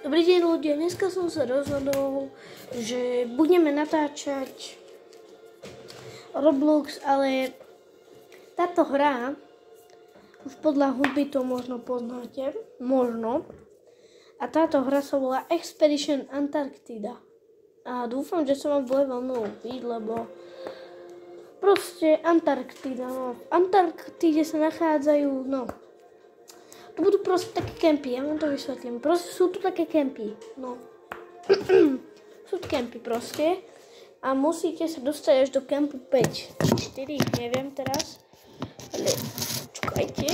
Dobrý deň ľudia, dneska som sa rozhodol, že budeme natáčať Roblox, ale táto hra, už podľa hudby to možno poznáte, a táto hra sa volá Expedition Antarctida. A dúfam, že sa vám bude veľmi ľúbiť, lebo proste Antarktida, v Antarktide sa nachádzajú, to budú proste také kempy, ja vám to vysvetlím. Proste sú tu také kempy, Sú tu kempy proste a musíte sa dostať až do kempu 5, 4, neviem teraz. Ale čakajte.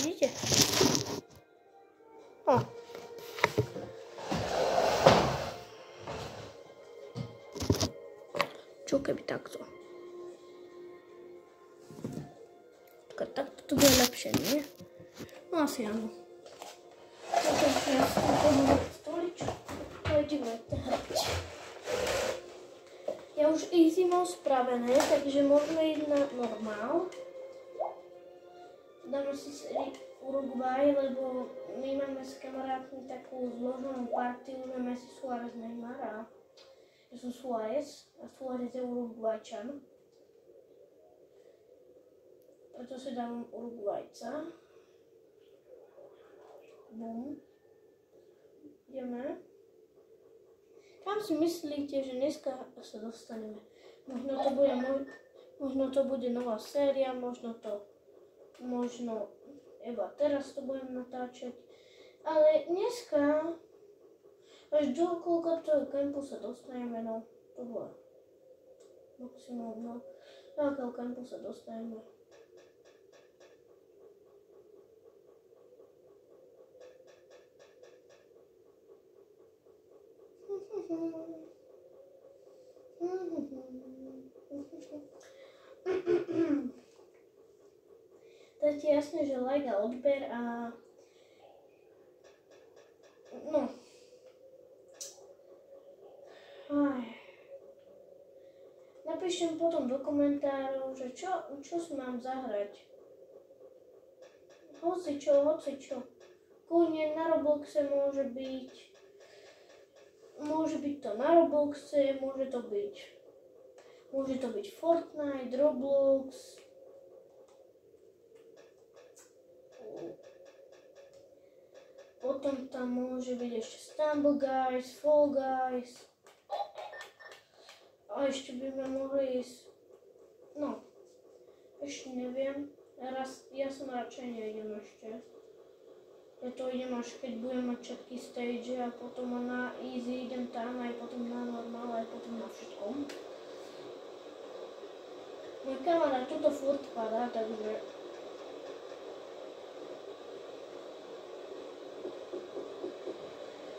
Vidíte? Čo keby takto? Takto to bude lepšie, nie? No asi áno. Takže ja som pomohol stoličku. Pojdeme hrať. Ja už easy mám spravené, takže môžeme ísť na normál. Dáme si Uruguay, lebo my máme s kamarátmi takú zloženú partiu, že Messi, Suárez, Neymar a ja som Suárez a Suárez je Uruguayčan. Preto si dám Uruguayca. Bum. Ideme. Kam si myslíte, že dneska sa dostaneme? Možno to bude nová séria, možno teraz to budem natáčať. Ale dneska až do koľka toho kempu sa dostaneme, to bude maximum, do akého kempu sa dostaneme. Dajte jasne, že like a odber a napíšem potom do komentárov, že čo si mám zahrať. Hoci čo. Kľudne na Robloxe môže byť to na Robloxe, môže to byť Fortnite, Roblox. Potom tam môže byť ešte Stumble Guys, Fall Guys. A ešte by sme mohli ísť, ešte neviem. Ja som radšej nejdem ešte. Ja to idem až keď budem mať všetky stage a potom na easy idem tam, aj potom na normál, aj potom na všetkom. Môj kamarát tuto furt padá, takže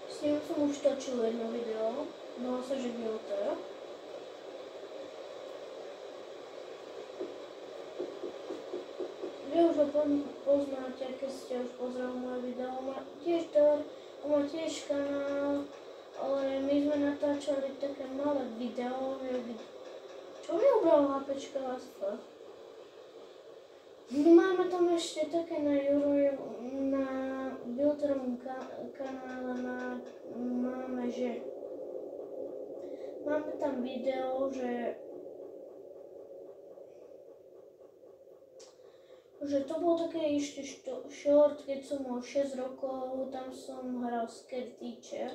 s ním som už točil jedno video, volá sa, že Filter. Vy už ho poznáte, keď ste už pozreli moje video, má tiež kanál, ale my sme natáčali také malé video, čo mi ubral HPčka Lasta? Máme tam ešte také na Filterovom kanále, máme tam video, že to bolo také ešte short, keď som mal 6 rokov, tam som hral Scare Teacher.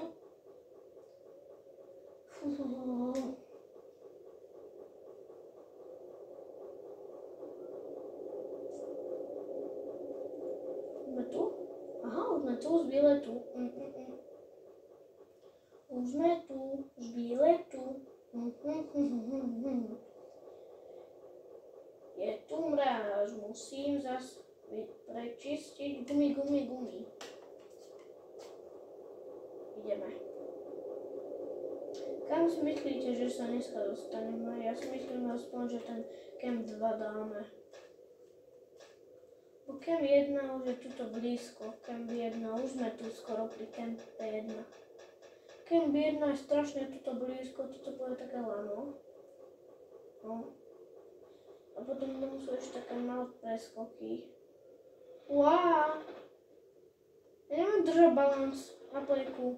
Sme tu? Aha, už sme tu, z výletu. Už sme tu, z výletu. Je tu mráz, musím zase prečistiť gumy. Ideme. Kam si myslíte, že sa dneska dostaneme? Ja si myslím aspoň, že ten Camp 2 dáme. Bo Camp 1 už je tuto blízko. Camp 1, už sme tu skoro pri Camp 1. Camp 1 je strašne tuto blízko, toto bude také lano. A potom tam sú ešte také malé preskoky. Wow! Ja neviem držať balans. Na poliku.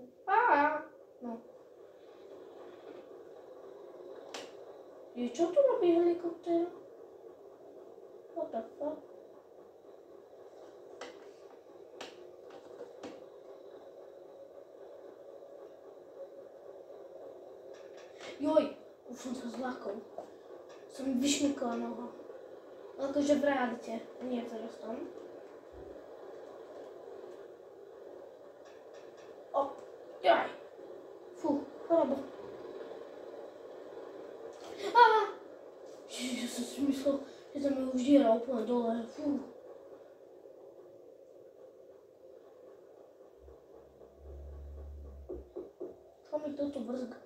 No. Čo tu robí helikoptér? What the fuck? Joj, už som sa zlakol. Som mi vyšmykla noha. Akože v realite, nie teraz tam. Jaj. Fú, choroba. Ja som si myslel, že tam je už diera úplne dole. Fú. Čo mi toto brzga?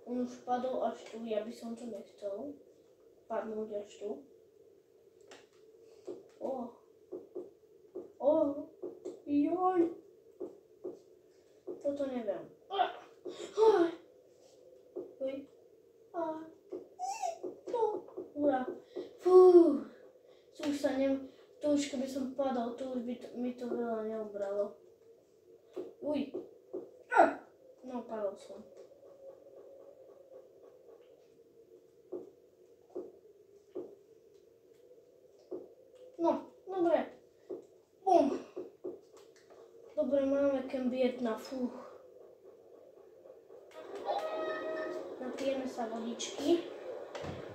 On už padol až tu, ja by som to nechcel. Padnúť až tu. Joj. Toto neviem. Ura. Fú. Už sa to už keby som padal, to už by mi to veľa neobralo. Uj. No, padol som. No, dobre. Bum. Dobre, máme kemp 1, fú. Napijeme sa vodičky.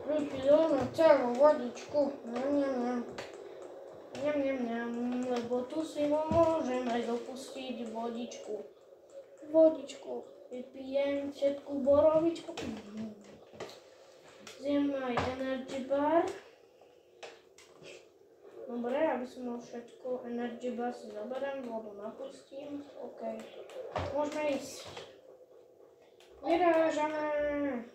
Vypijeme celú vodičku. Lebo tu si môžeme dopustiť vodičku. Vypijem všetku borovičku. Zjem aj energy bar. Dobre, aby som mal všetko, energy bar si zaberiem, vodu napustím. OK. Môžeme ísť. Vyrážame.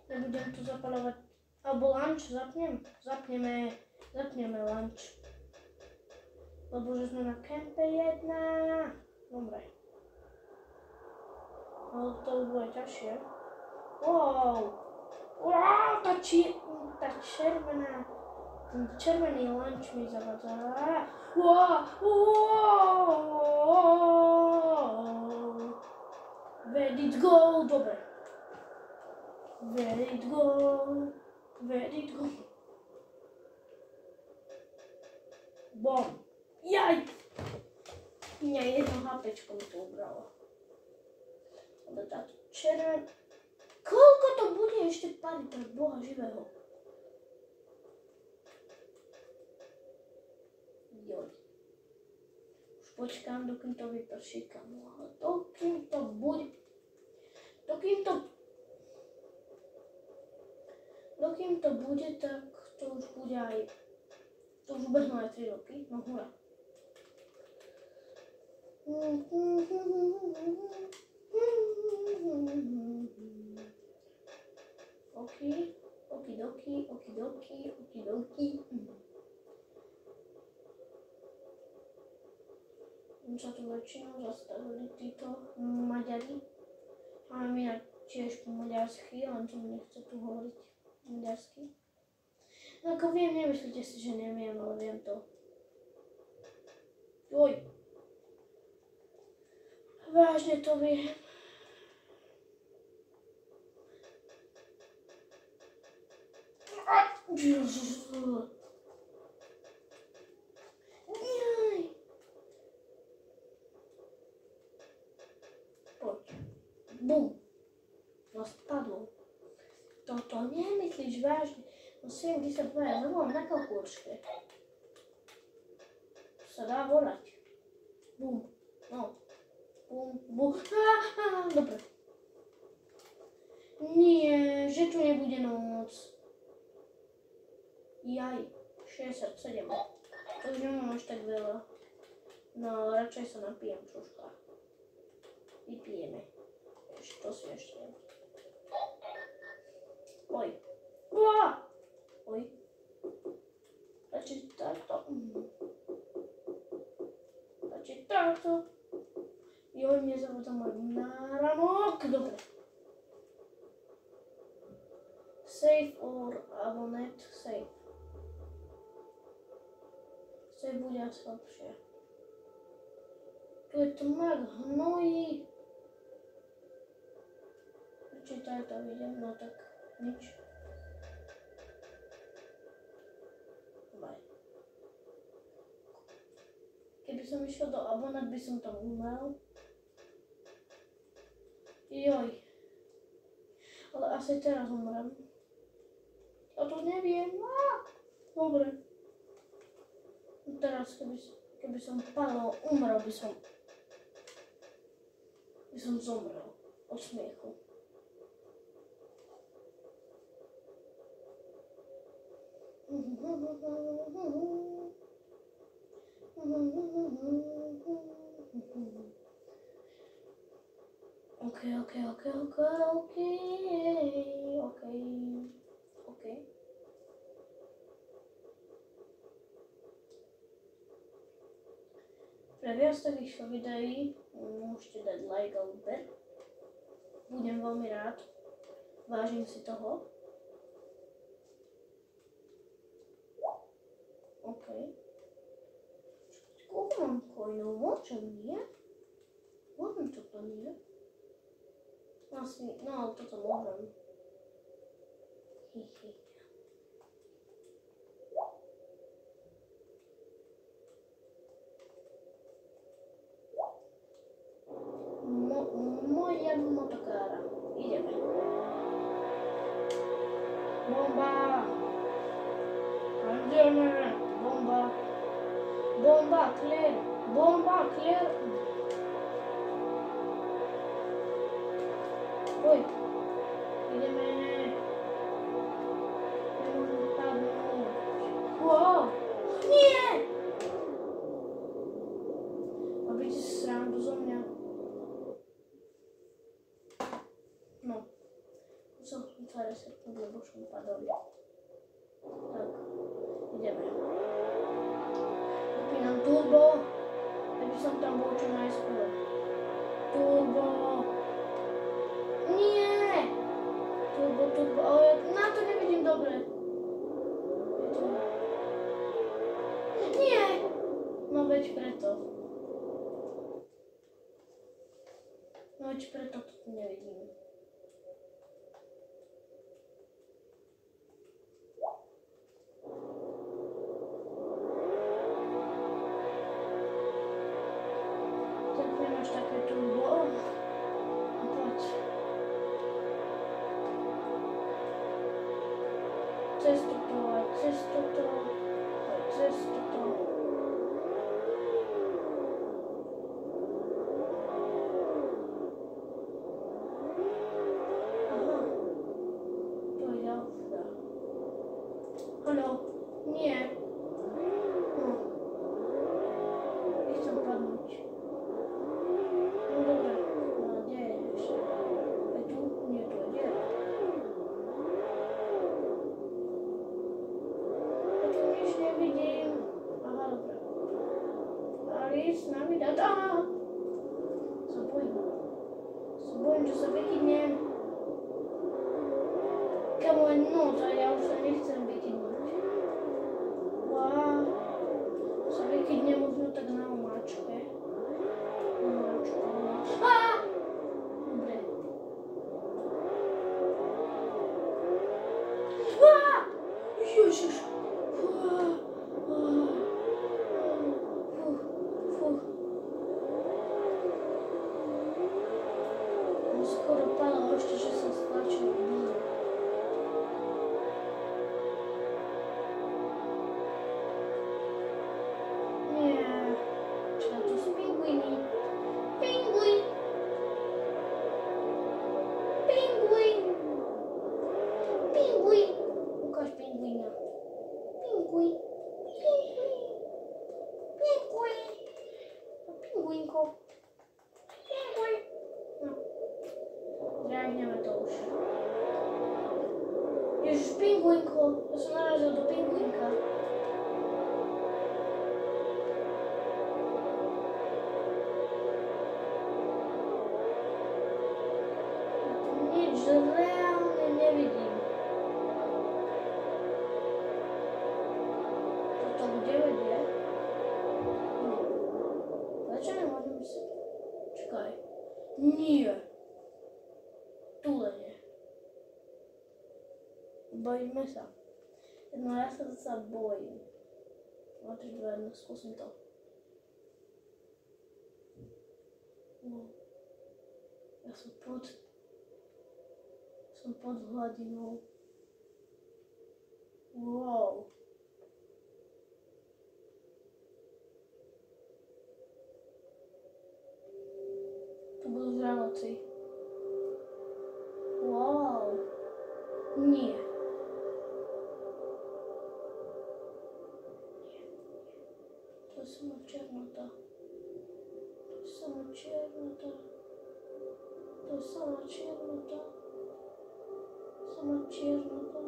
Nebudem tu zapaľovať. Alebo lunch zapnem? Zapneme lunch. Lebo že sme na kempe 1. Dobre. Ale to už bude ťažšie. Wow, tá červená. Ten červený lunch mi zavadzá. Where did it go? Dobre. Where did it go? Bom. Jaj! Mňa jedno HPčko mi to ubralo. Ale táto červená... Koľko to bude ešte paliť pre Boha živého? Joj. Už počkám, dokým to vyprší, kamo. Ale dokým to bude... Dokým to bude, tak to už bude aj... To už ubehnú aj 3 roky. No hurá. Okidoki. Sa tu väčšinou zastavili títo Maďari. Máme inak tiež po maďarsky, len som nechce tu hovoriť maďarsky. No ako viem, nemyslíte si, že neviem, ale viem to. Joj. Vážne to viem. Jaj. Poď. Bum. No spadlo. Toto nemyslíš vážne. No 72 ja zavolám na kalkulačke. Sa dá volať. Bum. No. Bum. Dobre. Nie, že tu nebude noc. Jaj, 67. To už nemám až tak veľa. No, radšej sa napijem troška. Vypijeme. To si ešte jem. Oj. Oj. Radšej táto. Joj, mne zavodza môj náramok. Dobre. Save or abonet. save. Save bude asi lepšie. Tu je tmák hnojí. Prečítaj to vidím, no tak nič. Bye. Keby som išiel do abonát, by som tam umrel. Joj. Ale asi teraz umrem. Ja to neviem. Dobre. Teraz, keby som padol, umrel by som zomrel od smiechu. OK. Pre viac takýchto videí môžete dať like a odber. Budem veľmi rád. Vážim si toho. OK. Koľko mám coinov? Môžem, nie? Môžem toto, nie? Vlastne, no ale toto môžem. Moja motokára. Ideme. Bomba! Ideme! Bomba! Bomba, clear! Bomba, clear! Oj! Ideme! Nemôžem padnúť. Wow! Nie! Robíte si srandu zo mňa. No, musel som sa resetnúť, lebo som padol. Tak, ideme. Vypínam turbo, aby som tam bol čo najskôr. Turbo. Nie! Turbo, ale ja na to nevidím dobre. Nie! No veď preto. No veď preto to tu nevidím. Nemáš také turbo. Poď. Cez toto. Aha. To je ďalšia. Haló. Nie. No. Nechcem padnúť. No dobre, no kde je ešte? Je tu? Nie, tu je. Ja tu nič nevidím. Aha, dobre. Alice, nám mi dá. Sa bojím, že sa vykydnem. Kamo je noc a ja už sa nechcem vykydnúť. Wow. Sa vykydnem možno tak na omáčke. Dobre. Ježiš. Skoro padlo, ešte, že som stlačil. Nie. Čo to sú pingviny? Pingvin! Ukáž pingvina. Pingvinko. No. Dráhneme to už. Ježiš, pingvinko. Ja som narazil do pingvinka. Nič reálne nevidím. 9 je. Prečo nemôžem si... Čakaj. Nie. Tulenie. Bojíme sa. No ja sa zasa bojím. 2, 3, 2, 1, skúsim to. No. Ja som pod hladinou. Wow. Tu budú žraloci. Wow. Nie. To je sama černota. To je sama černota. To je sama černota. Sama černota.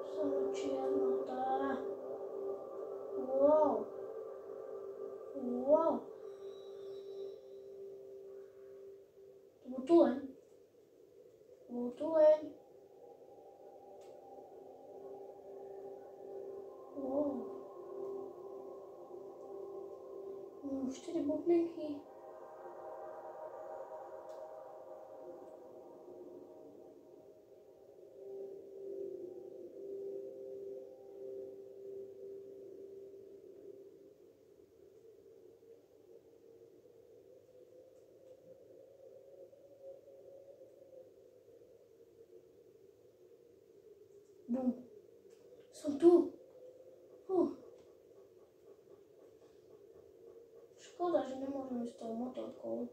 Sama černota. Wow. Wow. To bol tuleň. To bol tuleň. Wow. 4 bublinky. Bum. Som tu. Škoda, že nemôžem ísť tou motorkou.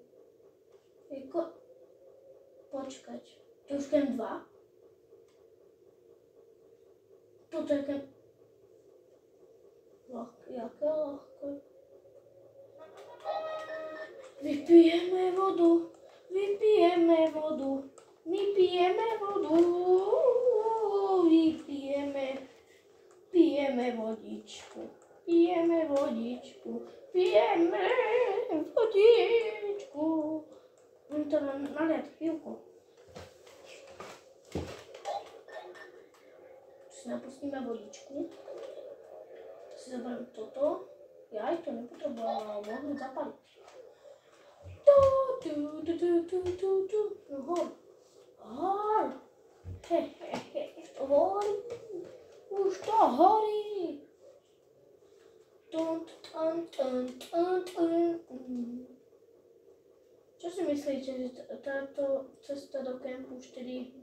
Počkať. To už kem 2? Toto je kem... Jaké ľahké. Vypijeme vodu. Vypijeme vodu. Vypijeme vodu. Pijeme vodičku. Pijeme vodičku. Pijeme vodičku. Mám to naliať chvíľku. Si napustíme vodičku. Si zoberiem toto. Ja aj to nepotrebujem, ale môžem zapaliť. No hor. Hor. To horí. Už to horí. Čo si myslíte, že táto cesta do kempu 4,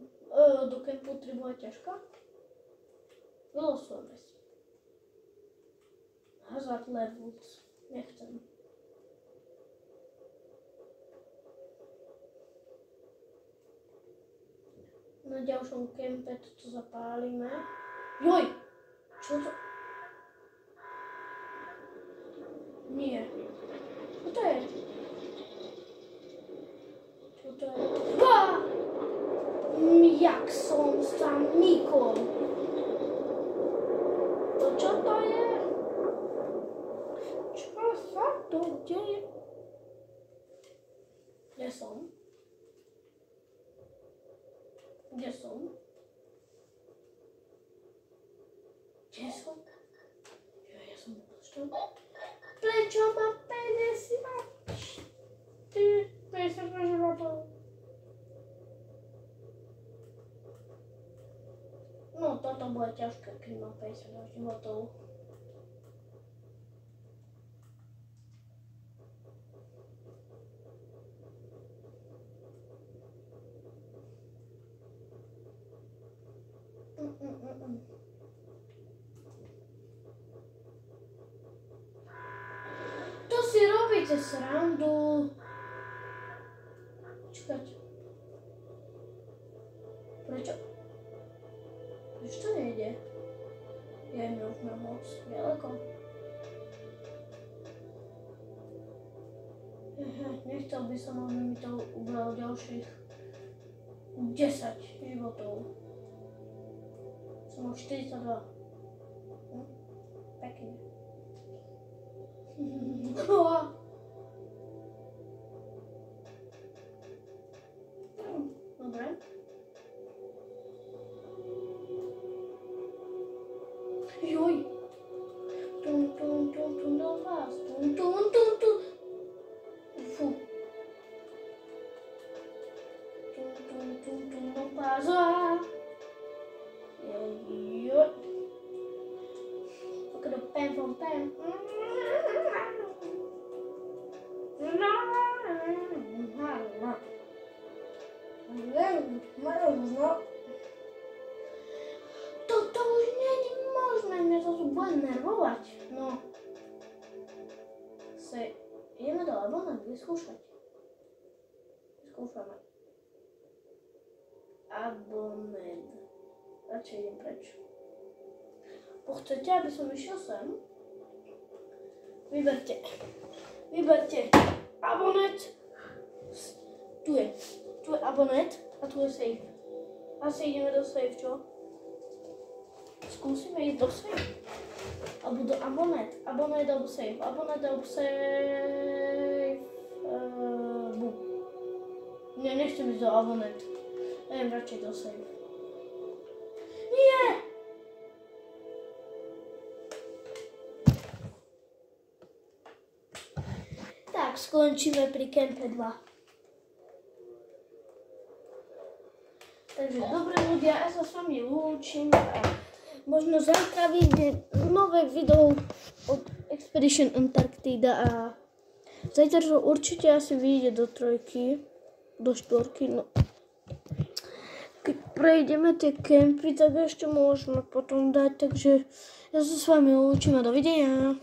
do kempu 3 bola ťažká? Vylosujeme si. Hazard levels. Nechcem. Na ďalšom kempe toto zapálime. Joj! Čo to? Nie. Čo to je? Čo to je? Jak som sa mykol. To čo to je? Čo sa to deje? Kde som? Kde som? Kde som? Ja som čo? Prečo mám 50 životov? No, toto bude ťažké, keď mám 50 životov. To si robíte srandu. Čakajte. Prečo? Prečo to nejde? Je mi už na moc ďaleko. Nechcel by som, aby mi to ubralo ďalších 10 životov. Som už 42. Pekne. Dobre. Joj. Fú. No pasa. Yo. Look at the pen from pen. To już nie można, mnie to było nerwować. No. Ideme do Abonnet vyskúšať. Skúšame. Abonnet. Radšej idem preč. Chcete, aby som išiel sem? Vyberte. Abonnet. Tu je Abonnet a tu je save. Asi ideme do save, čo? Skúsime ísť do save. Alebo do Abonnet alebo save. Nie, nechcem ísť do Abonnet. Idem radšej do save. Nie! Tak, skončíme pri Campe 2. Takže dobré ľudia, ja sa s vami lúčim a možno zajtra vyjde nové video od Expedition Antarctida a zajtra to určite asi vyjde do 3, do 4, no. Keď prejdeme tie kempy, tak ešte môžeme potom dať, takže ja sa s vami lúčim a dovidenia.